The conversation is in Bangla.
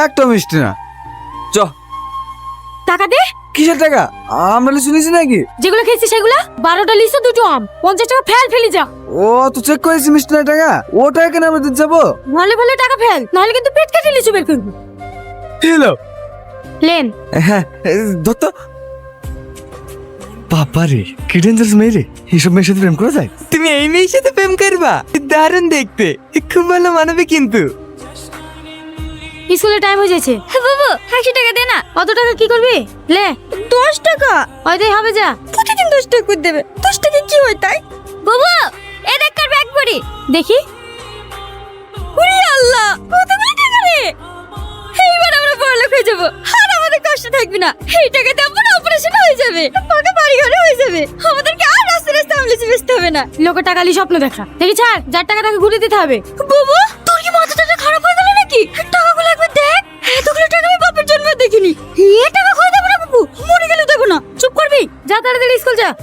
একটা মিষ্টি না। চ। টাকা দে। কিসের টাকা? আমরা লিচু নিয়েছি নাকি? যেগুলো খেয়েছি সেগুলো 12টা লিচু 2টো আম 50 টাকা ফেলি যা। ও তো চেক করেছি মিষ্টি না টাকা, ও টাকা কেন আমরা দিতে যাবো? ভালো টাকা ফেল, নাহলে কিন্তু পেট কেটে লিচু বের করবো। হ্যালো। লেন। হ্যাঁ দত্ত। বাবারে কি ডেঞ্জারাস মেয়ে রে, এইসব মেয়ের সাথে প্রেম করা যায়? তুমি এই মেয়ের সাথে প্রেম করবা? দারুণ দেখতে, খুব ভালো মানাবে কিন্তু। স্কুলের টাইম হয়ে যাচ্ছে। বাবু 100 টাকা দে না। কত টাকা কি করবি? লে 10 টাকা। ওইটাই হবে যা। প্রতিদিন 10 টাকা করে দেবে। 10 টাকা কি হয় তাই? বাবু এই দেখ কার ব্যাগ পড়ি। দেখি। ওরে আল্লাহ, কতগুলো টাকা রে। এইবার আমরা বড়লোক হয়ে যাবো আর আমাদের কষ্ট থাকবে না। এই টাকা দিয়ে আমার অপারেশন হয়ে যাবে, পাকা বাড়ি ঘরে হয়ে যাবে, আমাদেরকে আর রাস্তা আমলেছি বেচতে হবে না। লোকের টাকা লি স্বপ্ন দেখা দেখি ছাড়, যার টাকা তাকে ঘুরে দিতে হবে। বাবু তোর কি মাথাটা খারাপ হয়ে গেল নাকি? টাকাগুলো একবার দেখ, এতগুলো টাকা আমি বাপের জন্ম দেখিনি। এ টাকা খোয়া দেবো না বাবু, মরে গেলে দেবো না। চুপ করবি, যা তাড়াতাড়ি স্কুল যা।